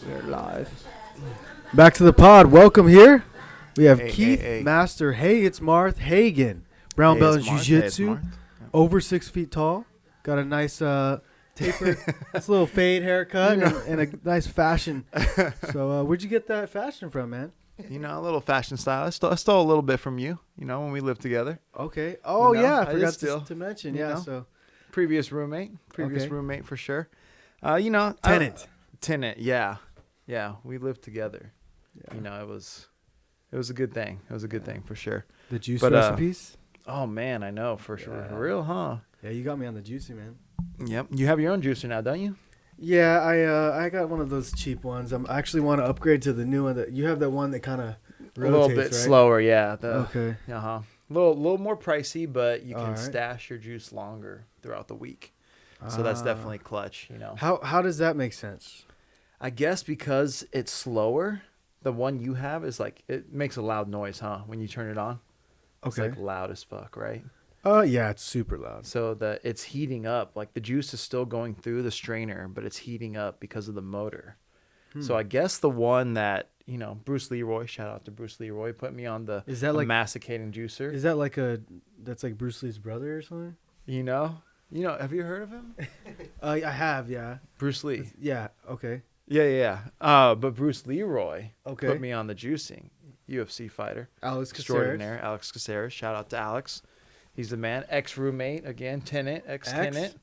We're live. Back to the pod. Welcome here. We have Keith, Master. Hey, it's Marth Hagen. Brown belt in Jiu-Jitsu. Over 6 feet tall. Got a nice tapered, this little fade haircut and a nice fashion. So where'd you get that fashion from, man? You know, a little fashion style. I stole a little bit from you, when we lived together. Okay. Oh, yeah. I forgot to mention. Yeah. So Previous roommate for sure. Tenant. Yeah. Yeah. We lived together. Yeah. It was a good thing. It was a good thing for sure. The juice recipes? Oh, man. I know for sure. For real, huh? Yeah, you got me on the juicy, man. Yep. You have your own juicer now, don't you? Yeah, I got one of those cheap ones. I actually want to upgrade to the new one. That you have that one that kind of rotates, a little bit right? slower, yeah. Okay. A little more pricey, but you can stash your juice longer throughout the week. So that's definitely clutch, How does that make sense? I guess because it's slower. The one you have is like, it makes a loud noise, huh? When you turn it on. It's like loud as fuck, right? Yeah, it's super loud. So it's heating up. Like the juice is still going through the strainer, but it's heating up because of the motor. So I guess the one that, Bruce Leroy, shout out to Bruce Leroy, put me on the masticating juicer. Is that that's like Bruce Lee's brother or something? Have you heard of him? I have, yeah. Bruce Lee. Yeah, okay. Yeah. But Bruce Leroy put me on the juicing. UFC fighter. Alex Extraordinaire. Alex Caceres. Shout out to Alex. He's the man. Ex-roommate. Again, tenant. Ex-tenant.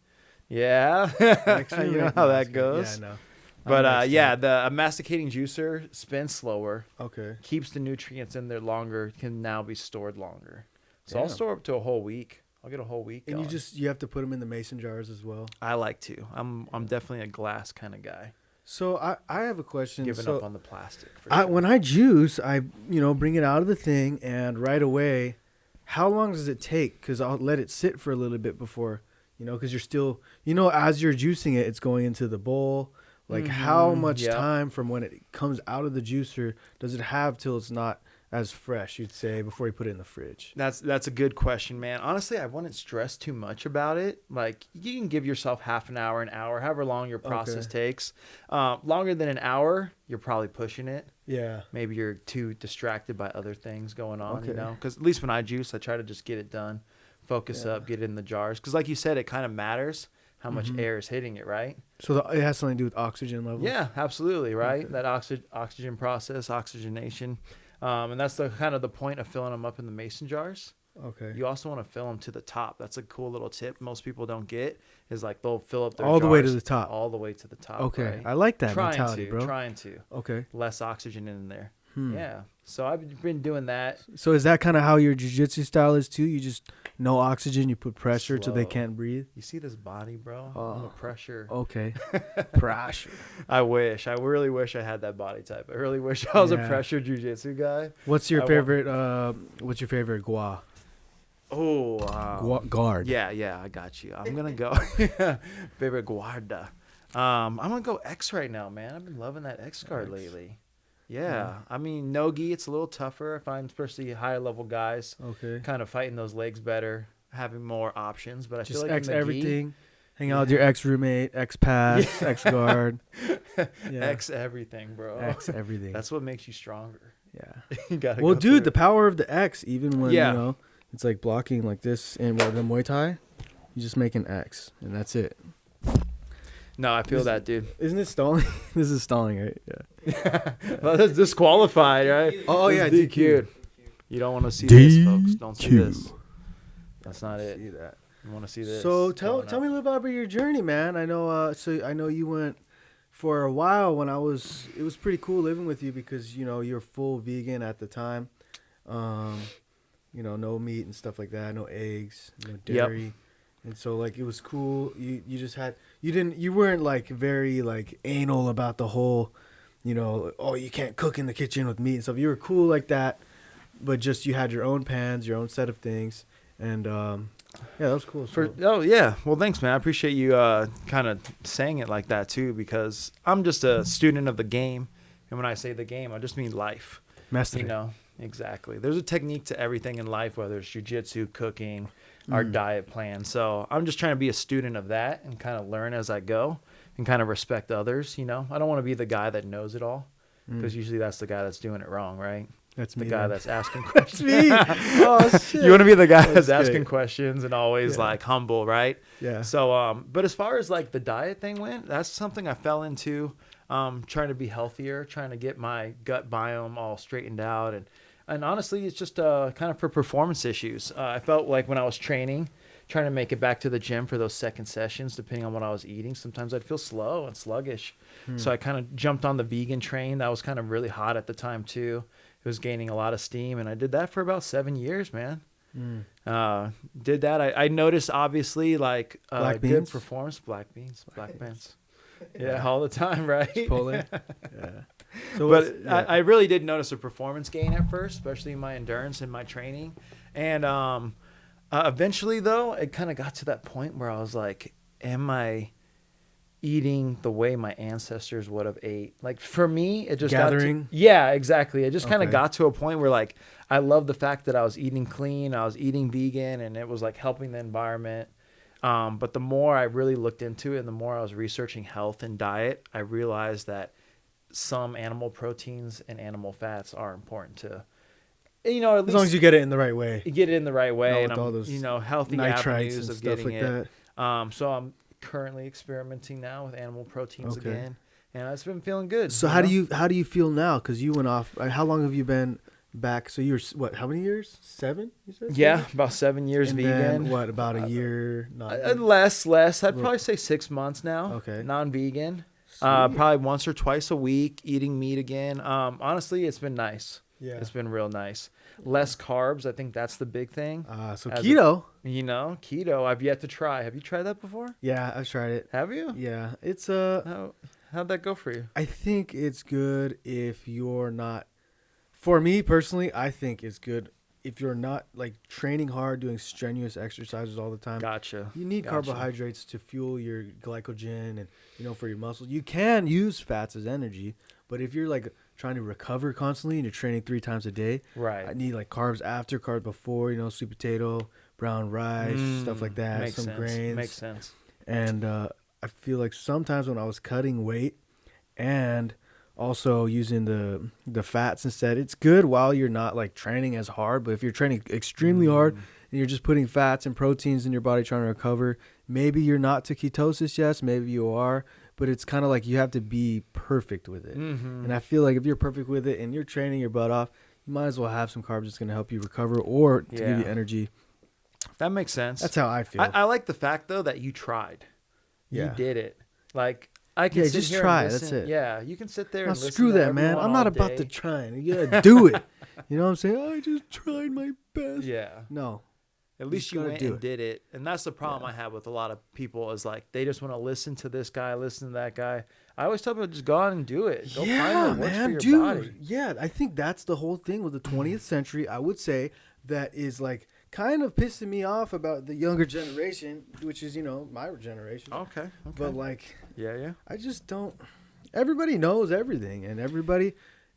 Yeah. You know how that goes. Yeah, I know. But the masticating juicer spins slower. Okay. Keeps the nutrients in there longer. Can now be stored longer. So I'll store up to a whole week. I'll get a whole week. And you have to put them in the mason jars as well. I like to. I'm definitely a glass kind of guy. So I have a question. Giving up on the plastic. For sure. When I juice, I bring it out of the thing, and right away, how long does it take? Because I'll let it sit for a little bit before, because you're still, as you're juicing it, it's going into the bowl. Like how much time from when it comes out of the juicer does it have till it's not as fresh, you'd say, before you put it in the fridge? That's a good question, man. Honestly, I wouldn't stress too much about it. Like, you can give yourself half an hour, however long your process takes. Longer than an hour, you're probably pushing it. Yeah. Maybe you're too distracted by other things going on, Because at least when I juice, I try to just get it done, focus up, get it in the jars. Because like you said, it kind of matters how much air is hitting it, right? So it has something to do with oxygen levels? Yeah, absolutely, right? Okay. That oxygen process, oxygenation. And that's the kind of the point of filling them up in the mason jars. Okay. You also want to fill them to the top. That's a cool little tip most people don't get, is like they'll fill up their all jars the way to the top. All the way to the top. Okay. Right? I like that mentality, bro. Trying to. Okay. Less oxygen in there. Yeah. So I've been doing that. So is that kind of how your jiu-jitsu style is too? You just no oxygen, you put pressure till they can't breathe? You see this body, bro? Oh, pressure. Okay. Pressure. I really wish I had that body type. I really wish I was a pressure jiu-jitsu guy. What's your favorite gua? Oh, guard. Yeah, I got you. I'm gonna go favorite guarda. I'm gonna go X right now, man. I've been loving that X guard lately. Yeah, I mean, no-gi, it's a little tougher. I find especially higher level guys kind of fighting those legs better, having more options. But I feel like X in the everything. Hang out with your ex-roommate, ex-pass, ex-guard. X everything, bro. X everything. That's what makes you stronger. Yeah. You gotta well, dude, the power of the X, even when, it's like blocking like this in the Muay Thai, you just make an X, and that's it. No, I feel that, dude. Isn't it stalling? This is stalling, right? Yeah. Well, that's disqualified, right? Oh, yeah, DQ'd. You don't want to see this, folks. Don't see this. That's not it. See that. You want to see this. So tell me a little bit about your journey, man. I know. I know you went for a while when it was pretty cool living with you because you're full vegan at the time. No meat and stuff like that. No eggs, no dairy. Yep. And so it was cool. You weren't like very like anal about the whole, you can't cook in the kitchen with meat and stuff. You were cool like that, but just you had your own pans, your own set of things, and that was cool. Well, thanks, man. I appreciate you kind of saying it like that too, because I'm just a student of the game, and when I say the game, I just mean life. Mastery. Exactly. There's a technique to everything in life, whether it's jiu-jitsu, cooking, our diet plan. So I'm just trying to be a student of that and kind of learn as I go. and kind of respect others. I don't want to be the guy that knows it all, Mm. because usually that's the guy that's doing it wrong, right? That's The me. guy then. that's asking That's questions. me. Oh shit. You want to be the guy that's That's asking great. questions and always Yeah. like humble, right? Yeah. So, but as far as like the diet thing went, that's something I fell into, trying to be healthier, trying to get my gut biome all straightened out. And honestly, it's just kind of for performance issues. I felt like when I was training, trying to make it back to the gym for those second sessions, depending on what I was eating, sometimes I'd feel slow and sluggish. So I kind of jumped on the vegan train. That was kind of really hot at the time too. It was gaining a lot of steam, and I did that for about 7 years, man. Did that. I noticed Black obviously like good beans? performance. Black beans. Yeah, all the time, right? Chipotle. Yeah. So But what's- yeah. I really did notice a performance gain at first, especially in my endurance and my training. And eventually, though, it kind of got to that point where I was like, am I eating the way my ancestors would have ate? Like, for me, it just Gathering? got to, yeah, exactly. It just kind of Okay. got to a point where, like, I love the fact that I was eating clean, I was eating vegan, and it was, like, helping the environment. But the more I really looked into it and the more I was researching health and diet, I realized that some animal proteins and animal fats are important to, at as least long as you get it in the right way. get it in the right way, Not and with all those healthy nitrites avenues and of stuff getting like it. that. So I'm currently experimenting now with animal proteins Okay. again, and it's been feeling good. So how do you feel now? Because you went off. How long have you been back? So you're what? How many years? 7? You said? Yeah, 7? about 7 years And vegan. then what? About a year? Not Less. I'd probably say 6 months now. Okay. Non-vegan. Sweet. Probably once or twice a week, eating meat again. Honestly, it's been nice. Yeah. It's been real nice. Less carbs. I think that's the big thing. So As a- keto. Keto. I've yet to try. Have you tried that before? Yeah, I've tried it. Have you? Yeah, it's How'd that go for you? I think it's good if you're not. For me personally, I think it's good if you're not like training hard, doing strenuous exercises all the time. Gotcha. You need Gotcha. carbohydrates to fuel your glycogen and for your muscles. You can use fats as energy, but if you're like trying to recover constantly and you're training 3 times a day, Right. I need like carbs after, carbs before. Sweet potato, brown rice, stuff like that. Makes some sense. grains. Makes sense. And I feel like sometimes when I was cutting weight and also using the fats instead, it's good while you're not like training as hard. But if you're training extremely hard and you're just putting fats and proteins in your body trying to recover, maybe you're not to ketosis, yes, maybe you are. But it's kind of like you have to be perfect with it. Mm-hmm. And I feel like if you're perfect with it and you're training your butt off, you might as well have some carbs that's going to help you recover or to give you Yeah. energy. That makes sense. That's how I feel. I like the fact though that you tried. Yeah. You did it. Like I can Yeah, sit just here try, and that's listen. it. Yeah, you can sit there Now, and listen screw to that, man. everyone I'm not all about day. to try. You gotta do it. You know what I'm saying? I just tried my best. Yeah. No. At least just you gotta went do and it. did it. And that's the problem I have with a lot of people is like they just want to listen to this guy, listen to that guy. I always tell people just go out and do it. Go find what works for your dude. body. Yeah, I think that's the whole thing with the 20th century. I would say that is like kind of pissing me off about the younger generation, which is my generation. Okay. But like, Yeah. I just don't. Everybody knows everything, and everybody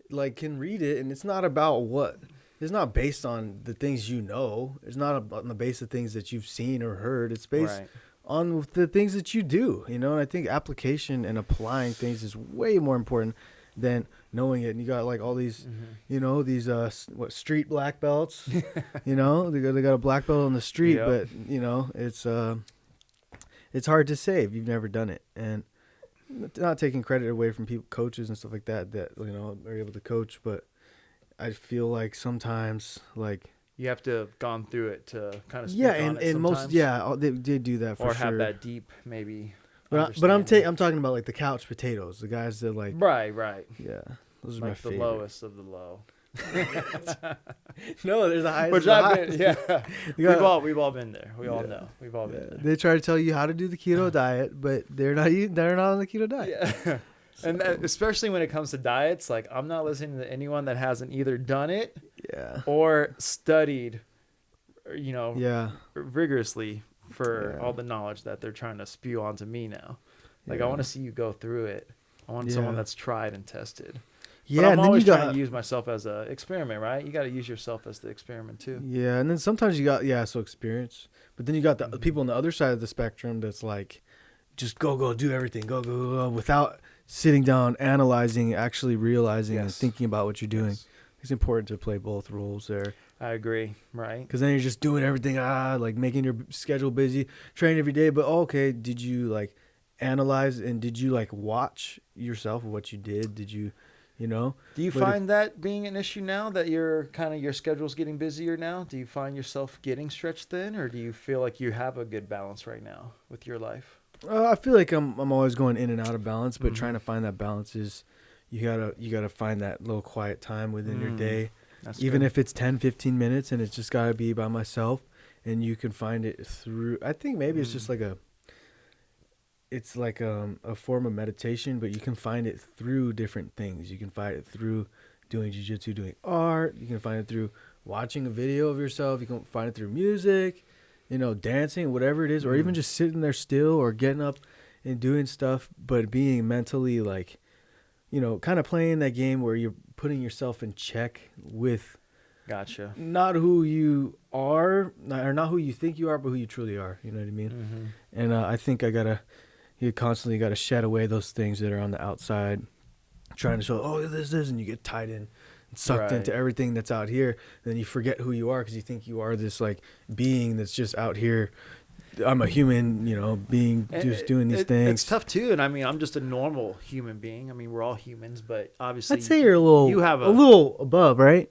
like can read it, and it's not about what. It's not based on the things you know. It's not on the base of things that you've seen or heard. It's based Right. on the things that you do. And I think application and applying things is way more important than knowing it. And you got like all these, these street black belts. they got a black belt on the street, Yep. but it's hard to say if you've never done it. And not taking credit away from people, coaches and stuff like that are able to coach, but I feel like sometimes like You have to have gone through it to kind of speak yeah, on it and most sometimes. they did do that for or sure. have that deep maybe. But I'm talking about like the couch potatoes, the guys that like Right. yeah, those are my Like the favorite. lowest of the low. No, there's the highest. Which of the I've highest. been, yeah. You got- We've all been there. We all Yeah. know. We've all been Yeah. there. They try to tell you how to do the keto diet, but they're not on the keto diet. Yeah. And especially when it comes to diets, like I'm not listening to anyone that hasn't either done it Yeah. or studied, Yeah. rigorously for Yeah. all the knowledge that they're trying to spew onto me now. Like Yeah. I want to see you go through it. I want someone Yeah. that's tried and tested. Yeah, But I'm and then always you trying got to use myself as a experiment, right? You got to use yourself as the experiment too. yeah, and then sometimes you got so experience, but then you got the people on the other side of the spectrum that's like just go do everything, go without sitting down, analyzing, actually realizing and thinking about what you're doing. Yes. It's important to play both roles there. I agree. Right. Because then you're just doing everything, like making your schedule busy, training every day. But okay, did you like analyze and did you like watch yourself what you did? Did you, Do you find that being an issue now that your schedule's getting busier now? Do you find yourself getting stretched thin, or do you feel like you have a good balance right now with your life? I feel like I'm always going in and out of balance, but trying to find that balance is you gotta find that little quiet time within your day. That's Even good. if it's 10, 15 minutes and it's just got to be by myself, and you can find it through, I think maybe it's just like a form of meditation, but you can find it through different things. You can find it through doing jiu-jitsu, doing art. You can find it through watching a video of yourself. You can find it through music, dancing, whatever it is, or even just sitting there still or getting up and doing stuff, but being mentally like, kind of playing that game where you're putting yourself in check with Gotcha. not who you are, or not who you think you are, but who you truly are. You know what I mean? Mm-hmm. And I think you constantly got to shed away those things that are on the outside, trying to show, oh, this, and you get tied in and sucked into everything that's out here. And then you forget who you are because you think you are this like being that's just out here. I'm a human, being just doing these things. It's tough too, and I mean, I'm just a normal human being. I mean, we're all humans, but obviously, I'd say you're a little above, right?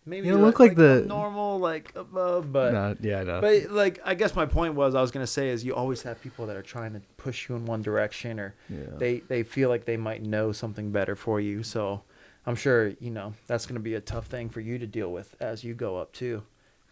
Maybe you don't look like the normal, like above, but no. But like, I guess my point was, I was gonna say is you always have people that are trying to push you in one direction, or they feel like they might know something better for you. So I'm sure that's gonna be a tough thing for you to deal with as you go up too.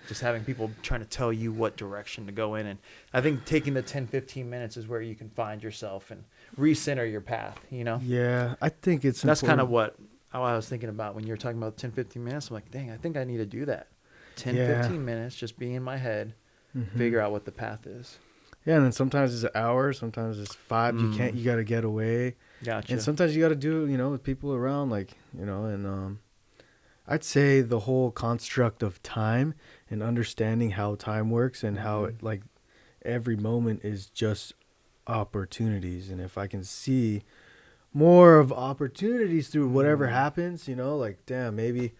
Just having people trying to tell you what direction to go in. And I think taking the 10, 15 minutes is where you can find yourself and recenter your path, Yeah, I think that's important. kind of what I was thinking about when you were talking about 10, 15 minutes. I'm like, dang, I think I need to do that. 10, 15 minutes, just be in my head, figure out what the path is. Yeah, and then sometimes it's an hour, sometimes it's 5. You got to get away. Gotcha. And sometimes you got to do, with people around, like, and I'd say the whole construct of time and understanding how time works and how it, like, every moment is just opportunities. And if I can see more of opportunities through whatever happens, like, damn, maybe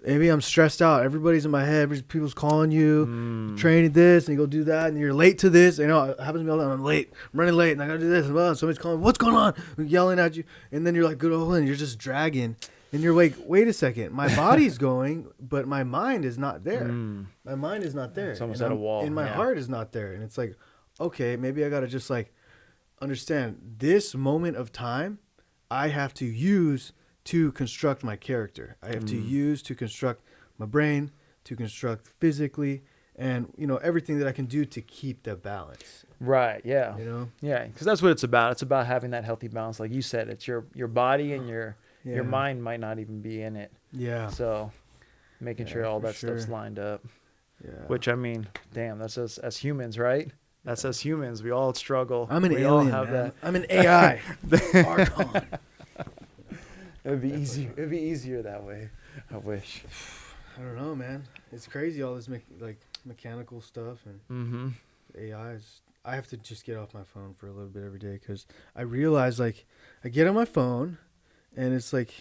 I'm stressed out. Everybody's in my head. People's calling you, training this, and you go do that, and you're late to this. It happens to me all the time. I'm late. I'm running late, and I got to do this. And somebody's calling, what's going on? Yelling at you. And then you're like, good old, and you're just dragging. And you're like, wait a second. My body's going, but my mind is not there. My mind is not there. It's almost at a wall. And my heart is not there. And it's like, okay, maybe I got to just like understand this moment of time I have to use to construct my character. I have to use to construct my brain, to construct physically, and, everything that I can do to keep the balance. Right, yeah. Yeah, because that's what it's about. It's about having that healthy balance. Like you said, it's your body and your mind might not even be in it. Yeah. So making sure all that stuff's lined up. Yeah. Which, I mean, damn, that's us as humans, right? That's us humans. We all struggle. I'm an alien, man. I'm an AI. Archon. It'd be easier. It'd be easier that way. I wish. I don't know, man. It's crazy, all this mechanical stuff and AIs. I have to just get off my phone for a little bit every day because I realize, like, I get on my phone and it's like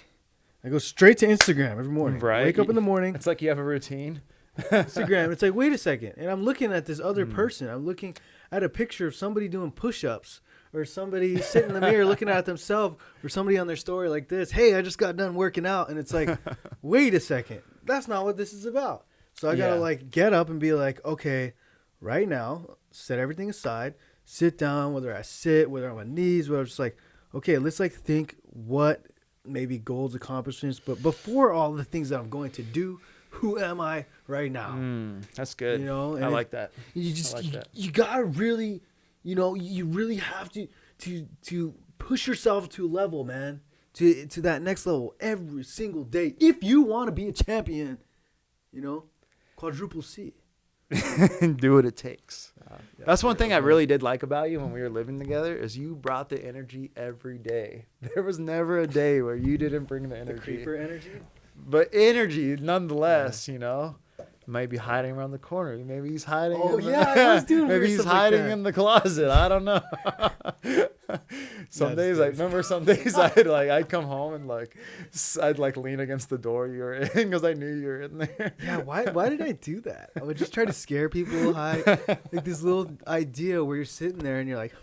I go straight to Instagram every morning. Right. Wake up in the morning. It's like you have a routine. Instagram. It's like, wait a second. And I'm looking at this other person. I'm looking at a picture of somebody doing push-ups or somebody sitting in the mirror looking at themselves or somebody on their story like this. Hey, I just got done working out. And it's like, wait a second. That's not what this is about. So I got to like get up and be like, okay, right now, set everything aside, sit down, whether I sit, whether I'm on my knees, whether it's like, okay, let's like think what maybe goals, accomplishments, but before all the things that I'm going to do, who am I right now? That's good. And I like that. You gotta really, you really have to push yourself to a level, man, to that next level every single day. If you want to be a champion, quadruple C. Do what it takes. That's one thing I really did like about you when we were living together is you brought the energy every day. There was never a day where you didn't bring the energy. The creeper energy? But energy nonetheless, Maybe hiding around the corner. Maybe he's hiding. Oh, in yeah, the, I was doing maybe weird he's stuff like hiding that. in the closet. I don't know. Some days, some days I'd come home and I'd lean against the door you were in because I knew you were in there. Yeah, why did I do that? I would just try to scare people. Like this little idea where you're sitting there and you're like,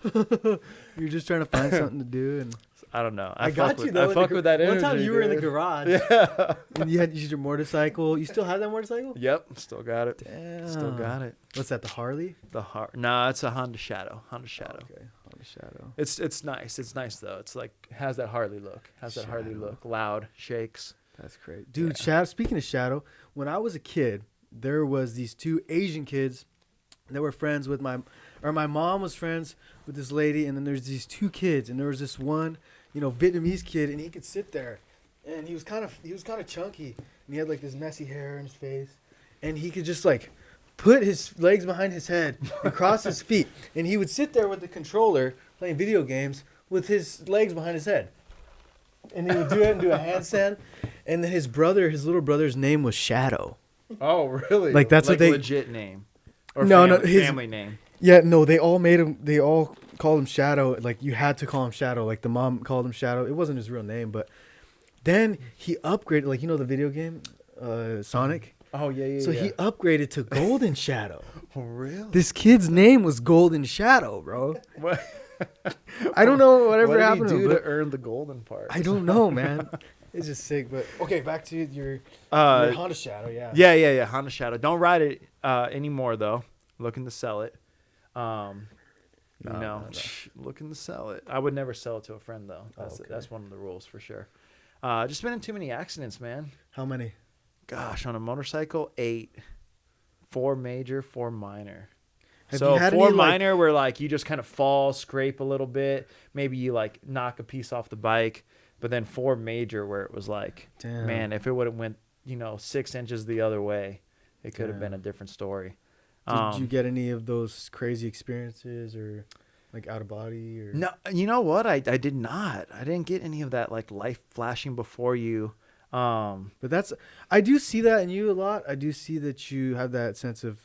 you're just trying to find something to do. And I don't know. I got you though. I fuck with that energy. One time you were in the dude. garage. Yeah. And you had used your motorcycle. You still have that motorcycle? Yep. Still got it. Damn. Still got it. What's that? The Harley? Nah, it's a Honda Shadow. Honda Shadow. Oh, okay, Honda Shadow. It's nice. It's nice though. It's has that Harley look. Loud, shakes. That's great, dude. Yeah. Shadow. Speaking of Shadow, when I was a kid, there was these two Asian kids that were friends with my mom was friends with this lady, and then there's these two kids, and there was this one, Vietnamese kid, and he could sit there, and he was kind of chunky, and he had like this messy hair in his face, and he could just put his legs behind his head and cross his feet, and he would sit there with the controller playing video games with his legs behind his head, and he would do it and do a handstand, and then his little brother's name was Shadow. Oh, really? Like that's what they legit name. Or his family name. Yeah, no, they all called him Shadow. Like you had to call him Shadow. Like the mom called him Shadow. It wasn't his real name, but then he upgraded. Like the video game, Sonic. Oh yeah. So he upgraded to Golden Shadow. Oh, really? This kid's name was Golden Shadow, bro. What? I don't know whatever happened what did he to do him. to earn the golden part? I don't know, man. It's just sick. But okay, back to your Honda Shadow. Yeah. Yeah. Honda Shadow. Don't ride it anymore though. Looking to sell it. No. Looking to sell it. I would never sell it to a friend though. That's one of the rules for sure. Just been in too many accidents, man. How many? Gosh, on a motorcycle, 8. 4 major, 4 minor. Have so you had 4 any, minor where you just kind of fall, scrape a little bit. Maybe you knock a piece off the bike. But then 4 major where it was damn. Man, if it would have went 6 inches the other way, it could have been a different story. Did you get any of those crazy experiences or out of body or? No, you know what? I did not. I didn't get any of that life flashing before you. But I do see that in you a lot. I do see that you have that sense of,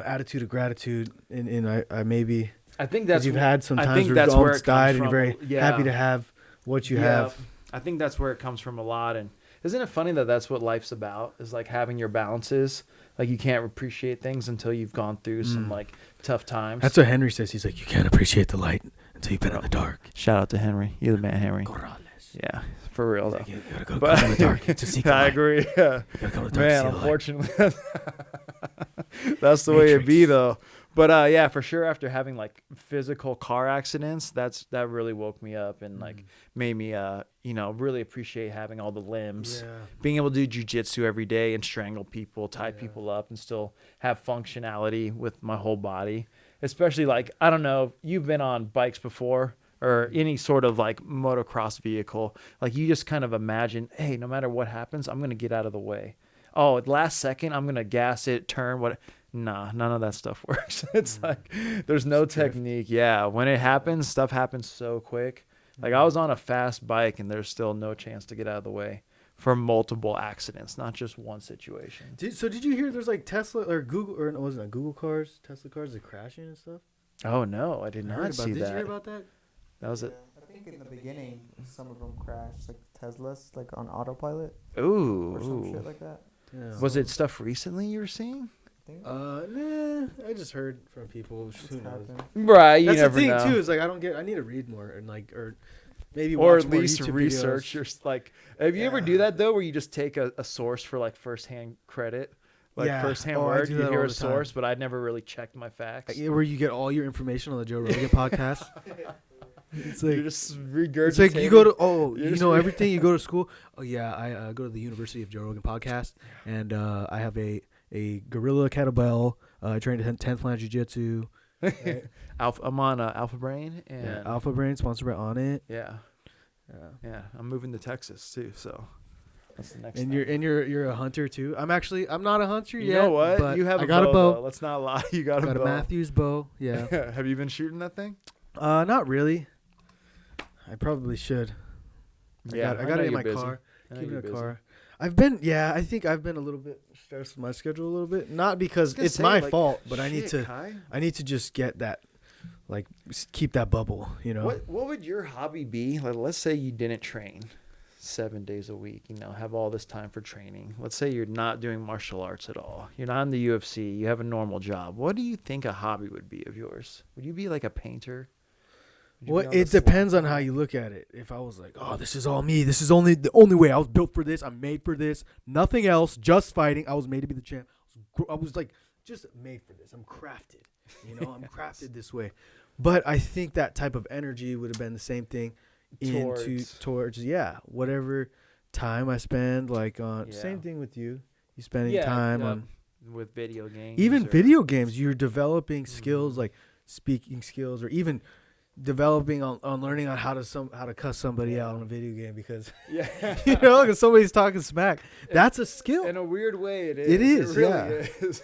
attitude of gratitude. And I think that's you've had some times where that's you've where almost died and you're very yeah. happy to have what you have. I think that's where it comes from a lot. And isn't it funny that that's what life's about? Is having your balances. You can't appreciate things until you've gone through some tough times. That's what Henry says. He's like, you can't appreciate the light until you've been in the dark. Shout out to Henry. You're the man, Henry. Corrales. Yeah, for real though. You gotta go come in the dark to seek the light. I agree. Yeah. You gotta come in the dark Man, to see the light. unfortunately, that's the way it be though. But yeah, for sure. After having physical car accidents, that really woke me up and made me really appreciate having all the limbs, being able to do jujitsu every day and strangle people, tie people up, and still have functionality with my whole body. Especially I don't know, you've been on bikes before or any sort of motocross vehicle. You just kind of imagine, hey, no matter what happens, I'm gonna get out of the way. Oh, at last second, I'm gonna gas it, turn what. Nah, none of that stuff works. It's there's no technique. Yeah, when it happens, stuff happens so quick. I was on a fast bike and there's still no chance to get out of the way for multiple accidents, not just one situation. Did you hear there's Tesla or Google, or wasn't it Google cars, Tesla cars are crashing and stuff? Oh no, I did not see that. Did you hear about that? That was it. I think in the beginning, some of them crashed, Teslas, on autopilot. Ooh. Or some shit like that. Yeah. Was it stuff recently you were seeing? Nah, I just heard from people. Who knows? Right, you That's never the thing know. too. Is I need to read more and or maybe or watch at more least YouTube research videos. your Have you ever do that though, where you just take a source for firsthand credit, firsthand word? You hear a source, but I'd never really checked my facts. Where you get all your information on the Joe Rogan podcast. It's you just regurgitate. It's you go to everything. You go to school. Oh yeah, I go to the University of Joe Rogan podcast, and I have a gorilla kettlebell. I trained 10th Planet Jiu-Jitsu. Right? I'm on Alpha Brain and Alpha Brain sponsored by On It. Yeah. I'm moving to Texas too, so that's the next. And thing. you're a hunter too. I'm not a hunter you yet. know what? But You have I a got bow, a bow. though. Let's not lie. You got a bow. A Matthews bow. Yeah. Have you been shooting that thing? Not really. I probably should. I got it in my busy. car. I know Keep it you're in the busy. car. I think I've been a little bit stressed with my schedule a little bit. Not because it's my fault, but I need to just get that, like, keep that bubble, you know. What would your hobby be? Like, let's say you didn't train 7 days a week, you know, have all this time for training. Let's say you're not doing martial arts at all. You're not in the UFC. You have a normal job. What do you think a hobby would be of yours? Would you be like a painter? Well, it depends on how you look at it. If I was like, oh, this is all me. This is the only way. I was built for this. I'm made for this. Nothing else. Just fighting. I was made to be the champ. I was like, just made for this. I'm crafted. You know, I'm crafted this way. But I think that type of energy would have been the same thing towards whatever time I spend, like on same thing with you. You spending time on with video games. Even video games, you're developing skills like speaking skills, or even developing on learning on how to cuss somebody out in a video game, because you know, because somebody's talking smack. That's a skill. In a weird way, it is. It is. It really is.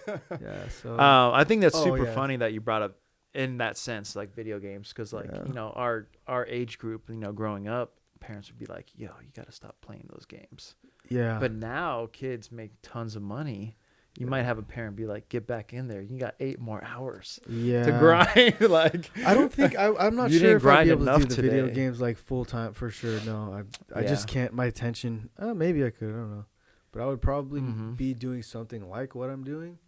So I think that's super funny that you brought up in that sense, like video games, because like you know, our age group, you know, growing up, parents would be like, "Yo, you got to stop playing those games." Yeah. But now kids make tons of money. You might have a parent be like, "Get back in there. You got 8 more hours to grind." Like, I don't think I'm not sure if I'd be able to do the video games like full time for sure. No, I just can't. My attention. Maybe I could. I don't know, but I would probably be doing something like what I'm doing,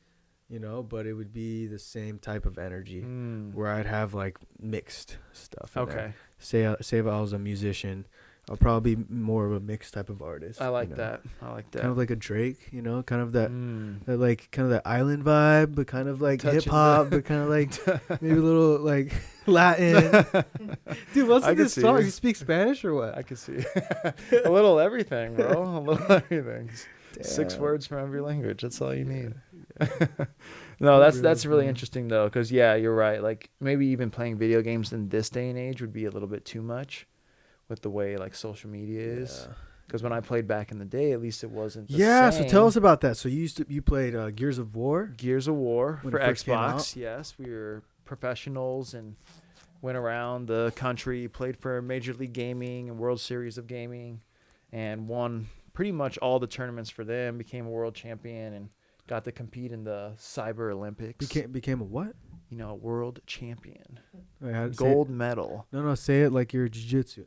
you know. But it would be the same type of energy where I'd have like mixed stuff. Okay. Say if I was a musician, I'll probably be more of a mixed type of artist. I like that. Kind of like a Drake, you know, kind of that like kind of that island vibe, but kind of like hip hop, but kind of like maybe a little like Latin. Dude, what's this song? You speak Spanish or what? I can see a little everything, bro. A little everything. Damn. 6 words from every language. That's all you need. No, that's really interesting though, because you're right. Like maybe even playing video games in this day and age would be a little bit too much, with the way like social media is. Because when I played back in the day, at least it wasn't the same. So tell us about that. So you played Gears of War for Xbox. Yes, we were professionals and went around the country, played for Major League Gaming and World Series of Gaming, and won pretty much all the tournaments for them, became a world champion, and got to compete in the Cyber Olympics. Became a what? You know, a world champion. Wait, gold medal. No, say it like you're jiu-jitsu.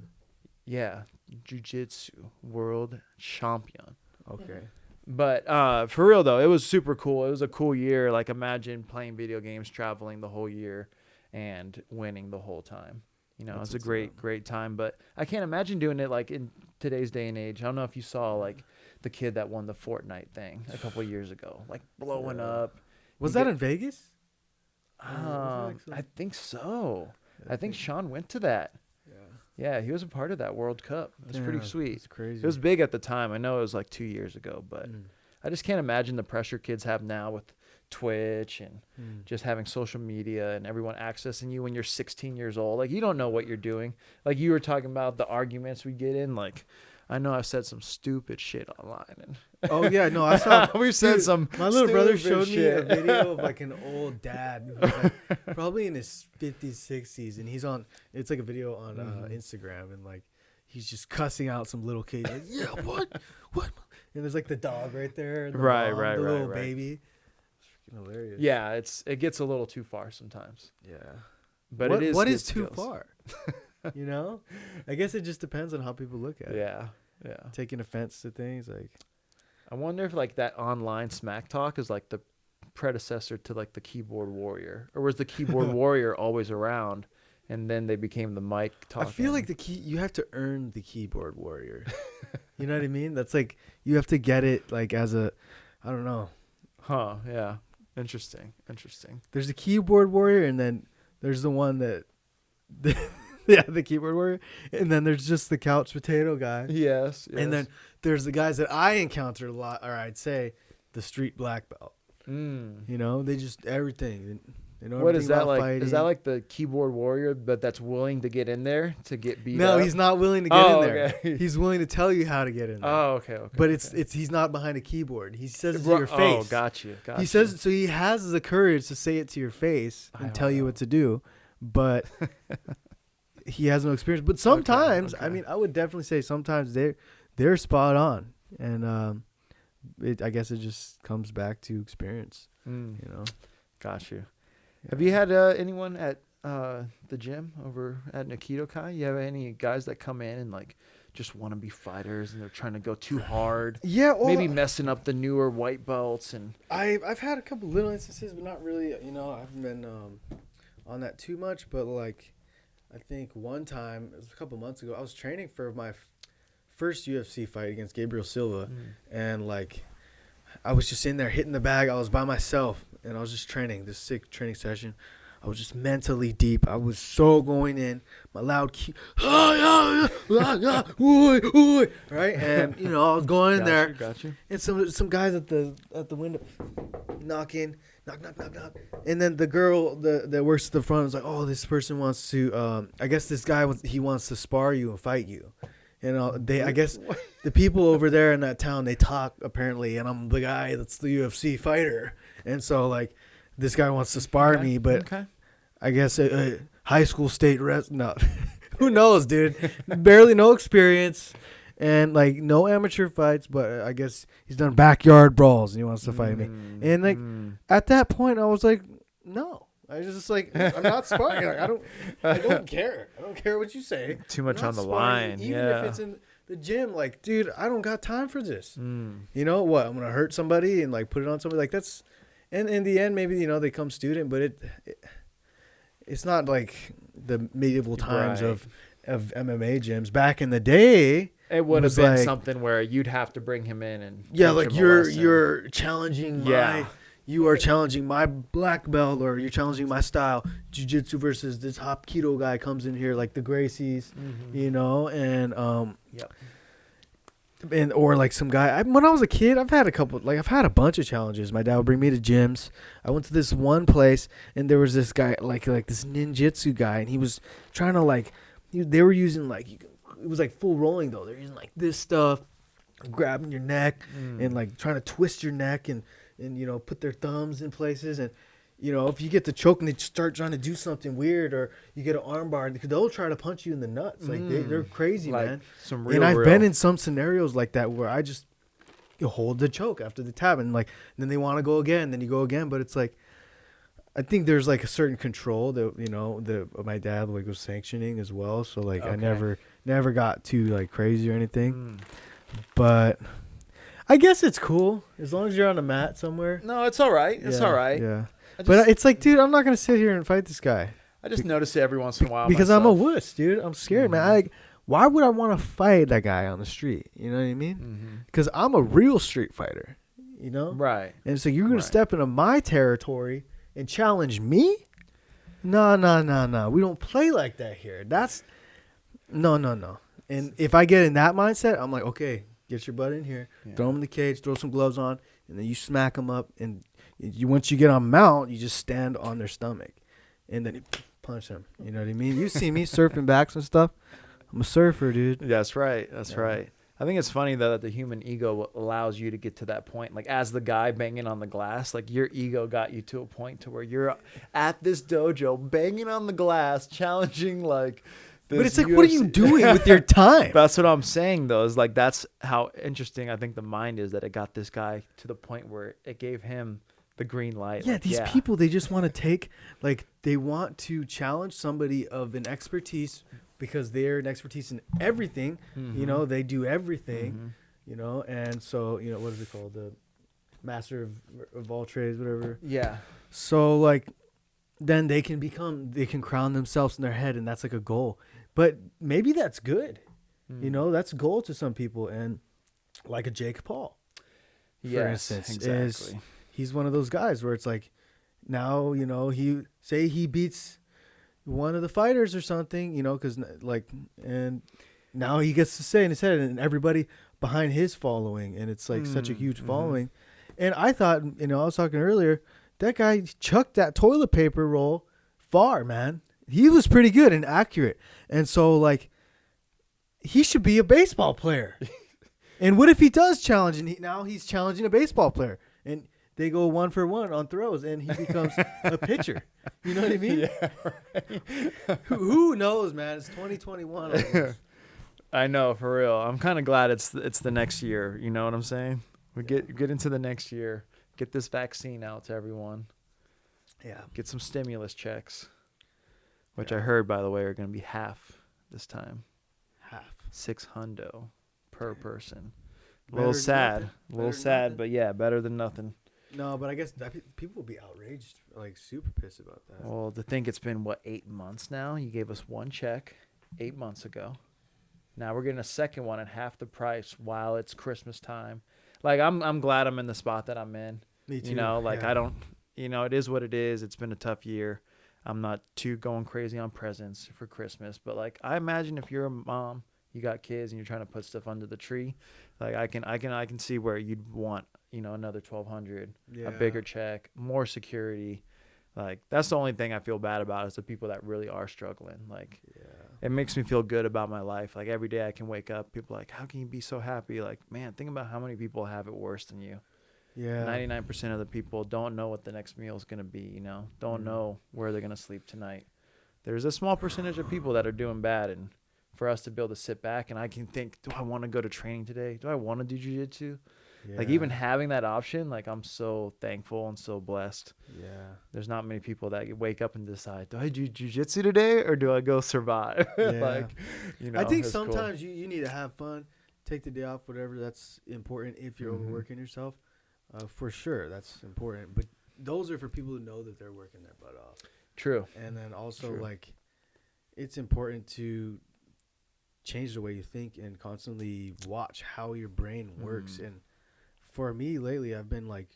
Yeah, jiu-jitsu world champion. Okay. But for real though, it was super cool. It was a cool year. Like imagine playing video games, traveling the whole year, and winning the whole time. You know, it's a great time. But I can't imagine doing it like in today's day and age. I don't know if you saw like the kid that won the Fortnite thing a couple of years ago, like blowing up. Was that in Vegas? I think so. I think Sean went to that. Yeah, he was a part of that World Cup. It was pretty sweet. It's crazy. It was big at the time. I know it was like 2 years ago, but I just can't imagine the pressure kids have now with Twitch and just having social media and everyone accessing you when you're 16 years old. Like, you don't know what you're doing. Like, you were talking about the arguments we get in. Like, I know I've said some stupid shit online. And I saw. We've said some. My little brother showed me a video of like an old dad, who was like, probably in his 50s, 60s, and he's on. It's like a video on Instagram, and like he's just cussing out some little kid. Like, yeah, what? And there's like the dog right there, the little baby. It's freaking hilarious. Yeah, it gets a little too far sometimes. Yeah, but what is too far? You know, I guess it just depends on how people look at it. Yeah. Taking offense to things like. I wonder if like that online smack talk is like the predecessor to like the keyboard warrior, or was the keyboard warrior always around, and then they became the mic talk? I feel like you have to earn the keyboard warrior. You know what I mean? That's like you have to get it like as a, I don't know. Huh? Yeah. Interesting. There's the keyboard warrior, and then there's the one that. The keyboard warrior, and then there's just the couch potato guy. Yes. And then there's the guys that I encountered a lot, or I'd say the street black belt. You know, they just everything. They know what is that like? Fighting. Is that like the keyboard warrior, but that's willing to get in there to get beat up? No, he's not willing to get in there. Okay. He's willing to tell you how to get in there. Oh, okay. But it's he's not behind a keyboard. He says it to your face. Oh, got you. He says so. He has the courage to say it to your face and tell you what to do, but. He has no experience, but sometimes I mean I would definitely say sometimes they're spot on, and I guess it just comes back to experience. Mm. You know. Got you. Yeah. Have you had anyone at the gym over at Nikito Kai? You have any guys that come in and like just want to be fighters and they're trying to go too hard? Yeah, well, Maybe messing up the newer white belts and. I've had a couple little instances, but not really. You know, I haven't been on that too much. But like, I think one time, it was a couple months ago, I was training for my first UFC fight against Gabriel Silva, and like, I was just in there hitting the bag. I was by myself, and I was just training this sick training session. I was just mentally deep. I was so going in. My loud key, right? And you know, I was going in there. Got you. And some guys at the window knocking, knock. And then the girl that works at the front was like, "Oh, this person wants to. I guess this guy wants to spar you and fight you." And I guess the people over there in that town, they talk apparently, and I'm the guy that's the UFC fighter, and so like. This guy wants to spar me, but I guess a high school state no, who knows, dude? Barely no experience, and like no amateur fights. But I guess he's done backyard brawls, and he wants to fight me. And like at that point, I was like, no, I was just like, I'm not sparring. Like, I don't care. I don't care what you say. Too much on the sparring, line, even if it's in the gym. Like, dude, I don't got time for this. You know what? I'm gonna hurt somebody and like put it on somebody. Like that's. And in the end, maybe, you know, they come student, but it's not like the medieval times of MMA gyms. Back in the day, it would have been like, something where you'd have to bring him in and like you're challenging you are challenging my black belt, or you're challenging my style. Jiu-jitsu versus this Hapkido guy comes in here like the Gracies, you know, and And or like some guy. When I was a kid, I've had a bunch of challenges. My dad would bring me to gyms. I went to this one place, and there was this guy like this ninjutsu guy, and he was trying to they were using it was like full rolling though. They're using like this stuff, grabbing your neck and like trying to twist your neck and you know put their thumbs in places and. You know, if you get the choke and they start trying to do something weird, or you get an arm bar, they'll try to punch you in the nuts. Like they're crazy, like man. And I've been in some scenarios like that where I just hold the choke after the tap, and then they want to go again, then you go again. But it's like, I think there's like a certain control that you know that my dad was sanctioning as well. So like I never got too like crazy or anything, but. I guess it's cool as long as you're on a mat somewhere. No, it's all right. It's all right. Yeah. But it's like, dude, I'm not going to sit here and fight this guy. I just notice it every once in a while. Because myself. I'm a wuss, dude. I'm scared, man. Why would I want to fight that guy on the street? You know what I mean? Because I'm a real street fighter, you know? Right. And so you're going to step into my territory and challenge me? No. We don't play like that here. That's no. And if I get in that mindset, I'm like, okay, get your butt in here, throw him in the cage, throw some gloves on, and then you smack them up, and once you get on mount, you just stand on their stomach, and then you punch them. You know what I mean? You see me surfing backs and stuff. I'm a surfer, dude. That's right. That's right. I think it's funny though that the human ego allows you to get to that point. Like as the guy banging on the glass, like your ego got you to a point to where you're at this dojo banging on the glass, challenging like. But it's like, what are you doing with your time? That's what I'm saying, though, is like that's how interesting I think the mind is that it got this guy to the point where it gave him the green light. Yeah, these people, they just want to they want to challenge somebody of an expertise because they're an expertise in everything. You know, they do everything, you know, and so, you know, what is it called? The master of all trades, whatever. Yeah. So, like, then they can crown themselves in their head, and that's like a goal. But maybe that's good. You know, that's a goal to some people. And like a Jake Paul, for instance, he's one of those guys where it's like, now, you know, he beats one of the fighters or something, you know, and now he gets to say in his head, and everybody behind his following, and it's like such a huge following. And I thought, you know, I was talking earlier, that guy chucked that toilet paper roll far, man. He was pretty good and accurate. And so, like, he should be a baseball player. And what if he does challenge, and now he's challenging a baseball player, and they go 1-for-1 on throws, and he becomes a pitcher. You know what I mean? Yeah, right. Who knows, man? It's 2021 almost. I know, for real. I'm kind of glad it's the next year. You know what I'm saying? We get into the next year. Get this vaccine out to everyone. Yeah. Get some stimulus checks, which Yeah. I heard, by the way, are going to be half this time. Half. $600 per person. A Better little than sad. nothing. A little Better than sad, nothing. but yeah, better than nothing. No, but I guess people will be outraged, like super pissed about that. Well, to think it's been, 8 months now? You gave us one check 8 months ago. Now we're getting a second one at half the price while it's Christmas time. Like, I'm glad I'm in the spot that I'm in. Me too. You know, like, yeah. I don't, it is what it is. It's been a tough year. I'm not too going crazy on presents for Christmas. But, like, I imagine if you're a mom, you got kids, and you're trying to put stuff under the tree, like, I can see where you'd want, another $1,200, Yeah. a bigger check, more security. Like, that's the only thing I feel bad about is the people that really are struggling. Like, Yeah. it makes me feel good about my life. Like, every day I can wake up, people are like, how can you be so happy? Like, man, think about how many people have it worse than you. Yeah. 99% of the people don't know what the next meal is going to be, don't know where they're going to sleep tonight. There's a small percentage of people that are doing bad. And for us to be able to sit back and I can think, do I want to go to training today? Do I want to do jiu-jitsu? Like, Yeah. even having that option, like, I'm so thankful and so blessed. Yeah. There's not many people that wake up and decide, do I do jiu-jitsu today or do I go survive? Yeah. Like, I think it's cool. sometimes you need to have fun, take the day off, whatever. That's important if you're Mhm. overworking yourself. For sure, that's important. But those are for people who know that they're working their butt off. True. And then also, True. like, it's important to change the way you think and constantly watch how your brain works. Mhm. And for me lately, I've been, like,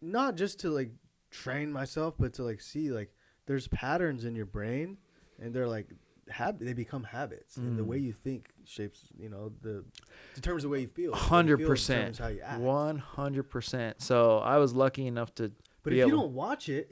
not just to, like, train myself, but to, like, see, like, there's patterns in your brain, and they're, like, they become habits. And the way you think shapes, determines the way you feel. 100%. Determines how you act. 100%. So I was lucky enough to But be if you able- don't watch it,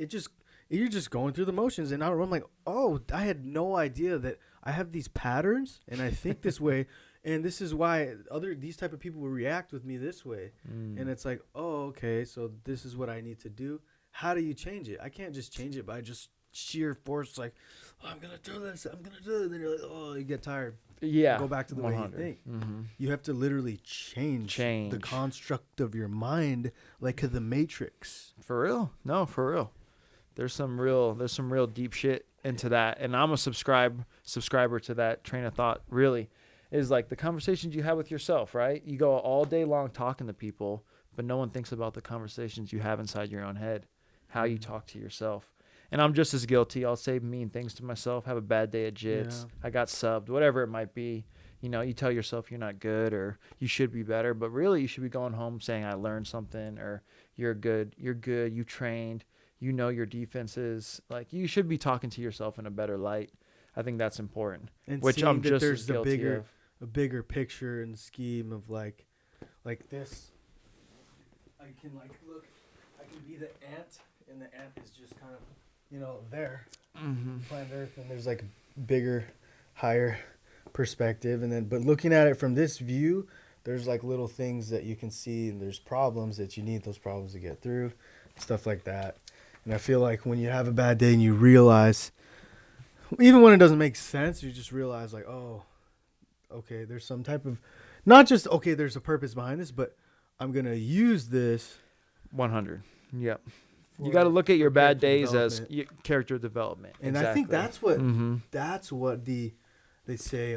you're just going through the motions. And I'm like, oh, I had no idea that I have these patterns and I think this way. And this is why these type of people will react with me this way. And it's like, oh, okay, so this is what I need to do. How do you change it? I can't just change it by just sheer force, like, oh, I'm going to do this, I'm going to do it. And then you're like, oh, you get tired. Yeah. Go back to the way you think. Mm-hmm. You have to literally change the construct of your mind like the Matrix. For real? No, for real. There's some real deep shit into that. And I'm a subscriber to that train of thought, really. Is like the conversations you have with yourself, right? You go all day long talking to people, but no one thinks about the conversations you have inside your own head, how you talk to yourself. And I'm just as guilty. I'll say mean things to myself, have a bad day at jits. Yeah. I got subbed, whatever it might be. You tell yourself you're not good or you should be better, but really you should be going home saying I learned something or you're good, you trained, your defenses. Like, you should be talking to yourself in a better light. I think that's important. And Which seeing I'm that just there's as the guilty bigger, of. a bigger picture and scheme of like this. I can look. I can be the ant, and the ant is just kind of there, planet Earth, and there's like bigger, higher perspective, and then but looking at it from this view, there's like little things that you can see, and there's problems that you need those problems to get through, stuff like that. And I feel like when you have a bad day and you realize, even when it doesn't make sense, you just realize like, oh, okay, there's some type of, not just, okay, there's a purpose behind this, but I'm going to use this. 100. Yep. You for- got to look at your for bad character days as development. character development. And I think Exactly. that's what they say,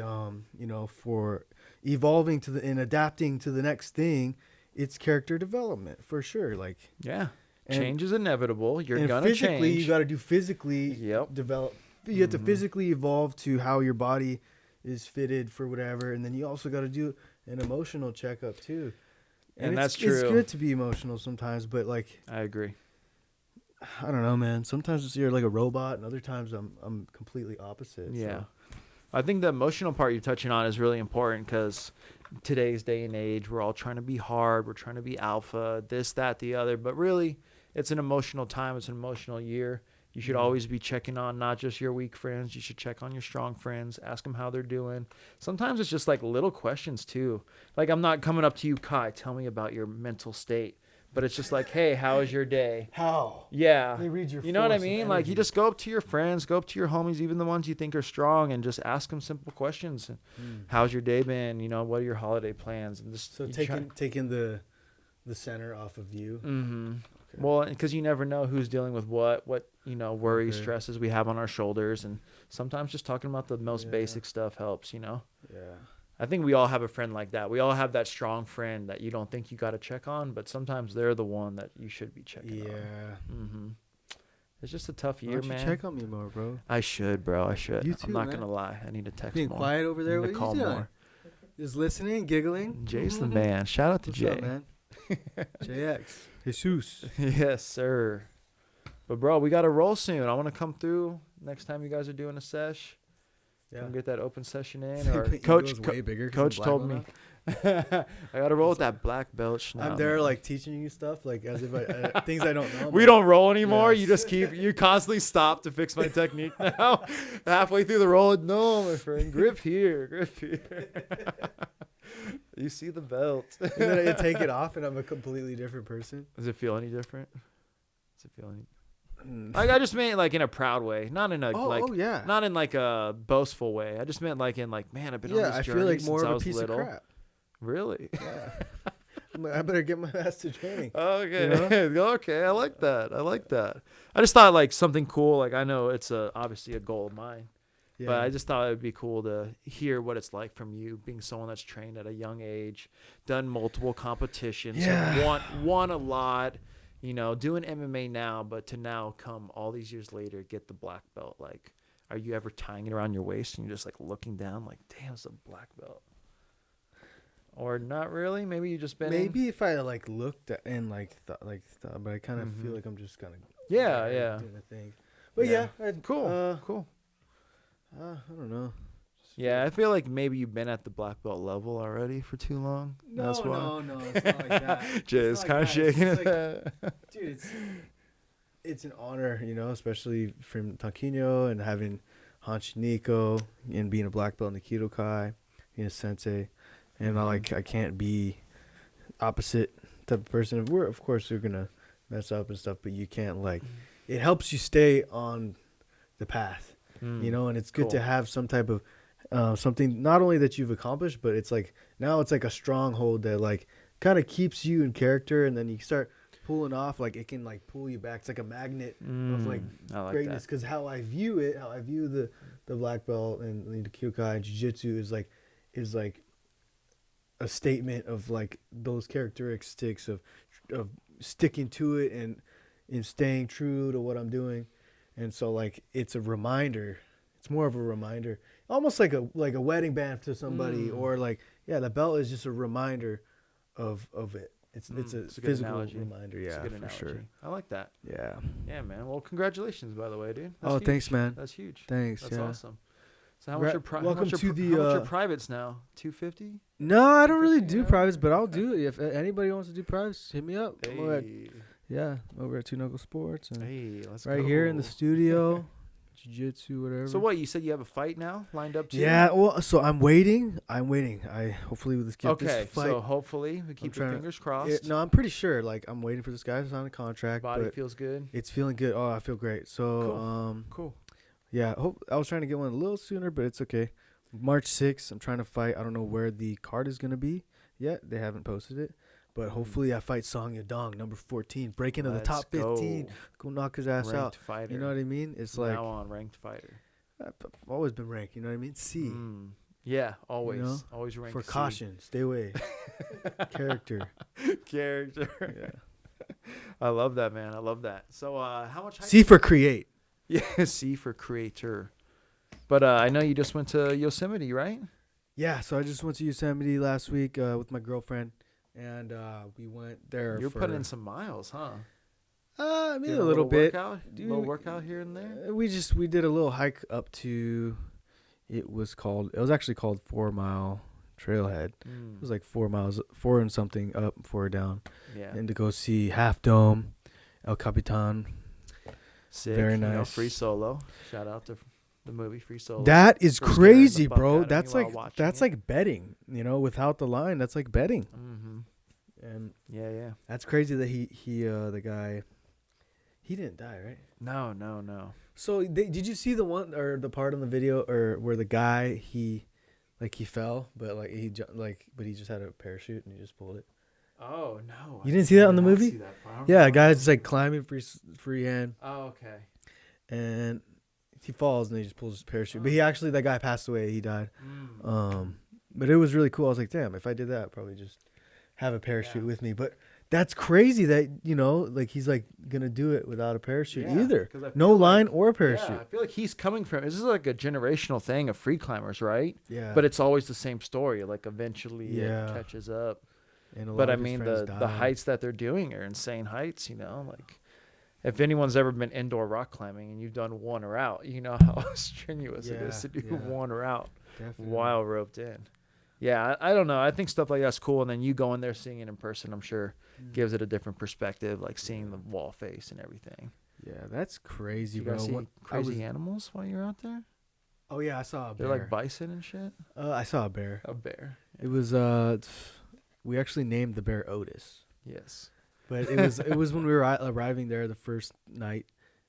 for evolving and adapting to the next thing, it's character development for sure. Like, Yeah. and- Change is inevitable. You're and going to physically, change. you got to do physically Yep. develop. You have to physically evolve to how your body is fitted for whatever, and then you also got to do an emotional checkup too. And it's, that's true. It's good to be emotional sometimes, but like, I agree. I don't know, man. Sometimes you're like a robot, and other times I'm completely opposite. Yeah. So. I think the emotional part you're touching on is really important because today's day and age, we're all trying to be hard. We're trying to be alpha, this, that, the other. But really, it's an emotional time. It's an emotional year. You should always be checking on not just your weak friends. You should check on your strong friends. Ask them how they're doing. Sometimes it's just like little questions too. Like, I'm not coming up to you, Kai, tell me about your mental state. But it's just like, hey, how is your day? How? Yeah. They read your You know what I force of mean? Like, you energy. just go up to your friends, go up to your homies, even the ones you think are strong, and just ask them simple questions. How's your day been? What are your holiday plans? And just So you try- taking the center off of you. Mm-hmm. Okay. Well, because you never know who's dealing with what worries, Okay. stresses we have on our shoulders, and sometimes just talking about the most Yeah. basic stuff helps. Yeah. I think we all have a friend like that. We all have that strong friend that you don't think you got to check on, but sometimes they're the one that you should be checking on. Yeah. Mm-hmm. It's just a tough Why year, don't you man. check on me more, bro? I should, bro. I should. You too, I'm not man. gonna lie. I need to text Being more. quiet over there. I What need are to you call doing? more. Just listening, giggling. Jay's the man. Shout out to What's Jay. up, man? JX. Jesus. Yes, sir. But bro, we got to roll soon. I want to come through next time you guys are doing a sesh. Yeah. Come get that open session in. Your Or ego's way bigger 'cause coach I'm black told belt me. now. I got to roll with that black belt. I'm there like teaching you stuff, like as if I things I don't know. We don't roll anymore. Yes. You just you constantly stop to fix my technique now. Halfway through the roll, no, my friend, grip here, grip here. You see the belt. And then I take it off, and I'm a completely different person. Does it feel any different? Does it feel any? Mm. Like I just meant like in a proud way, not in a yeah. not in like a boastful way. I just meant like in like, man, I've been on Yeah, this I journey feel like since more I of a was piece little. of crap. Really? Yeah. I'm like, I better get my ass to training. Okay. Okay. I like that. I just thought like something cool. Like I know it's obviously a goal of mine, Yeah. but I just thought it would be cool to hear what it's like from you, being someone that's trained at a young age, done multiple competitions, Yeah. won a lot, doing MMA now, but to now come all these years later, get the black belt. Like, are you ever tying it around your waist and you're just like looking down like, damn, it's a black belt? Or not really? Maybe you just been Maybe if I like looked at and thought, but I kind of feel like I'm just kind of Yeah. doing a thing. But Yeah. cool. Cool. I don't know. Yeah, I feel like maybe you've been at the black belt level already for too long. That's why. No, it's not like that. Jay is not kind of like that. It's shaking just his like- head. Dude, it's an honor, especially from Taquino and having Hanshi Nico and being a black belt in the Kido Kai, being a sensei, and I can't be opposite type of person. Of course we're gonna mess up and stuff, but you can't it helps you stay on the path, and it's good to Cool. have some type of something not only that you've accomplished, but it's like now it's like a stronghold that like kind of keeps you in character, and then you start pulling off, like it can like pull you back. It's like a magnet of like I like greatness, that. because how I view the black belt and the Kyokai and Jiu-Jitsu is like a statement of like those characteristics of sticking to it and staying true to what I'm doing. And so like it's a reminder. It's more of a reminder, almost like a wedding band to somebody, or like the belt is just a reminder of it. It's a good physical analogy. reminder. It's Yeah, a good for analogy. sure. I like that. Yeah. Yeah, man. Well, congratulations, by the way, dude. Oh, huge. thanks, man. That's huge. Thanks. That's yeah. awesome. So how much your Welcome to the, how much your privates now? 250? No, I don't really do Yeah. privates, but I'll do it. If anybody wants to do privates, hit me up. I'm over at, Hey, over at Two Knuckle Sports and hey, let's right go. here in the studio, jiu-jitsu, whatever. So what, you said you have a fight now lined up too? Yeah, well, so I'm waiting. I hopefully with this kid. Okay, this fight, so hopefully we keep your trying to- fingers crossed. no, I'm pretty sure. Like I'm waiting for this guy to sign a contract, Body but feels good. it's feeling good. Oh, I feel great. So Cool. yeah. I was trying to get one a little sooner, but it's okay. March 6th, I'm trying to fight. I don't know where the card is gonna be yet. They haven't posted it, but hopefully I fight Song Yadong, number 14, break into the Let's top 15, go knock his ass Ranked out. fighter. You know what I mean? It's From like now on, ranked fighter. I've always been ranked. You know what I mean? C Yeah, always, know, always ranked for C. caution. Stay away. Character. Character. Yeah. I love that, man. I love that. So, how much? C for create. Yeah, C for creator. But I know you just went to Yosemite, right? Yeah, so I just went to Yosemite last week with my girlfriend, and we went there. You're putting in some miles, huh? Maybe Doing a little bit. Workout, Dude, little workout here and there. We did a little hike up to. It was actually called 4 Mile Trailhead. It was like 4 miles, 4 and something up, 4 down, Yeah, and to go see Half Dome, El Capitan. sick. very You know, nice. free solo. Shout out to the movie Free Solo. That is For scaring the crazy, fuck out bro. of me That's while like watching it. like betting. Without the line, that's like betting. And Yeah. that's crazy that he the guy, he didn't die, right? No. So did you see the one or the part on the video or where the guy he fell, but he just had a parachute and he just pulled it. Oh no! You didn't see that on the did not movie? see that part. I don't Yeah, know. a guy's just like climbing freehand, Oh, okay. and he falls and he just pulls his parachute. But he actually, that guy passed away. He died. But it was really cool. I was like, damn, if I did that, I'd probably just have a parachute with me. But that's crazy that, like he's like gonna do it without a parachute either. 'Cause I No feel line like- or a parachute. Yeah, I feel like he's coming from. This is like a generational thing of free climbers, right? Yeah. But it's always the same story. Like eventually Yeah. it catches up. And a lot But I of his mean, friends the died. heights that they're doing are insane heights. Like if anyone's ever been indoor rock climbing and you've done one or out, you know how strenuous it is to do one or out Definitely. while roped in. Yeah, I don't know. I think stuff like that's cool. And then you go in there seeing it in person, I'm sure, gives it a different perspective, like seeing the wall face and everything. Yeah, that's crazy, You bro. guys see When I crazy was- animals while you're out there? Oh yeah, I saw a bear. They're like bison and shit. I saw a bear. A bear. It was we actually named the bear Otis. Yes. But it was when we were arriving there the first night,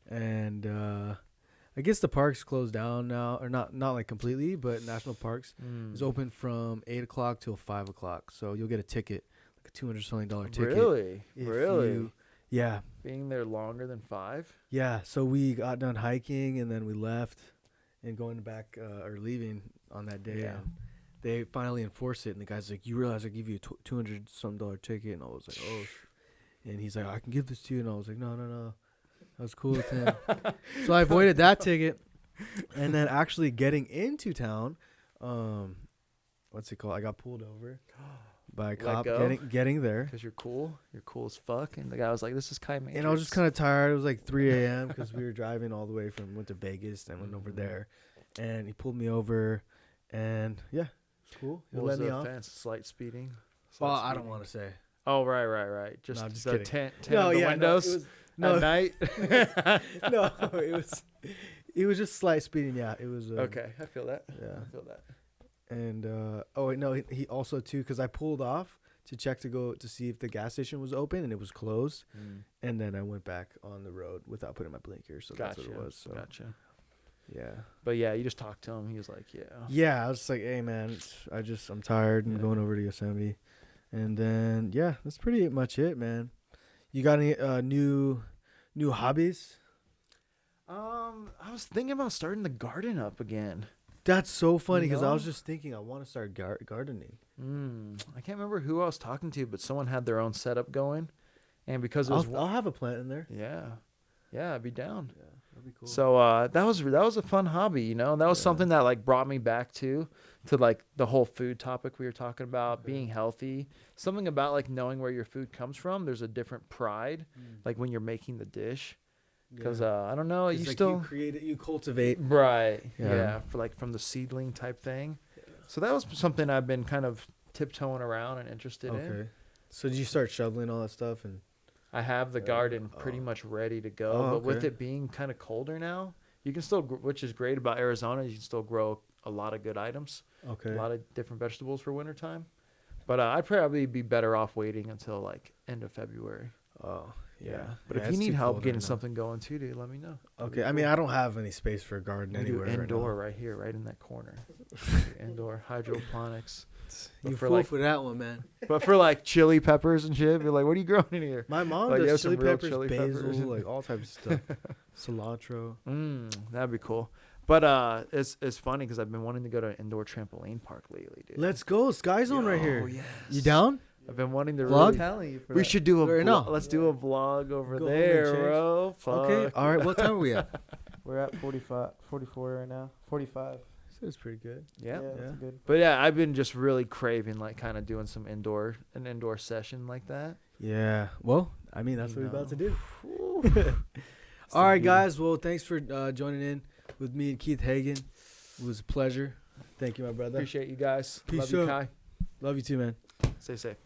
and I guess the park's closed down now, or not like completely, but national parks is open from 8 o'clock till 5 o'clock. So you'll get a ticket, like a $200 ticket. Really? if Really? Yeah, Being there longer than 5? yeah. So we got done hiking and then we left, and going back or leaving on that day. Yeah. And they finally enforced it, and the guy's like, "You realize I give you a $200 ticket?" And I was like, "Oh." And he's like, "I can give this to you." And I was like, no. I was cool with him. So I avoided that ticket. And then actually getting into town, what's it called? I got pulled over by a Let cop go? getting there. Because you're cool. You're cool as fuck. And the guy was like, this is Kai Matrix. And I was just kind of tired. It was like 3 a.m. because we were driving all the way went to Vegas and went over there. And he pulled me over. And yeah, it's cool. He What was let me the off. offense? Slight speeding? Well, Slight I don't speeding? want to say. Oh, right. Just, No, just the kidding. tent of the windows No, at night? no, it was just slight speeding. Yeah, it was. Okay, I feel that. Yeah. I feel that. And oh wait, no, he also too, because I pulled off to check to go to see if the gas station was open, and it was closed. And then I went back on the road without putting my blinker, so Gotcha. that's what it was. So Gotcha. yeah, But yeah, you just talked to him. He was like, yeah. yeah. I was just like, hey man, I'm tired and Yeah. going over to Yosemite, and then yeah, that's pretty much it, man. You got any new hobbies? I was thinking about starting the garden up again. That's so funny You because I was know? just thinking I want to start gardening. I can't remember who I was talking to, but someone had their own setup going, and because it was I'll have a plant in there. yeah, I'd be down. Yeah, that'd be cool. So that was a fun hobby, That was something that like brought me back to like the whole food topic we were talking about, being healthy. Something about like knowing where your food comes from. There's a different pride, like when you're making the dish, because I don't know, It's you like still you create it, you cultivate. right, Yeah. for like from the seedling type thing. So that was something I've been kind of tiptoeing around and interested in. Okay. So did you start shoveling all that stuff and? I have the garden pretty much ready to go, but with okay. it being kind of colder now, you can still, which is great about Arizona, you can still grow a lot of good items, Okay. a lot of different vegetables for wintertime. But I'd probably be better off waiting until like end of February. Oh yeah. But Yeah, if it's you need too help cold getting right now. something going too, dude, let me know. Okay. I mean, I don't have any space for a garden We do anywhere. indoor right here, right in that corner. Indoor hydroponics. Right now. You for, fool like- for that one, man. But for like chili peppers and shit, be like, what are you growing in here? My mom Like, you have does some chili real peppers, chili basil, peppers. like all types of stuff. Cilantro. That'd be cool. But it's funny because I've been wanting to go to an indoor trampoline park lately, dude. Let's go. Sky Zone right here. Yes. You down? I've been wanting to Vlog? I'm telling you. We should do a Or no. vlog. Let's do a vlog over Go home and there, change. bro. Okay. Fuck. All right. What time are we at? We're at 44 right now. 45. That's pretty good. Yeah. That's Yeah. good. But yeah, I've been just really craving like kind of doing an indoor session like that. Yeah. Well, I mean, that's what we're about to do. It's All right, the guys. Well, thanks for joining in with me and Keith Hagen. It was a pleasure. Thank you, my brother. Appreciate you guys. Peace Love you, out. Kai. Love you too, man. Stay safe.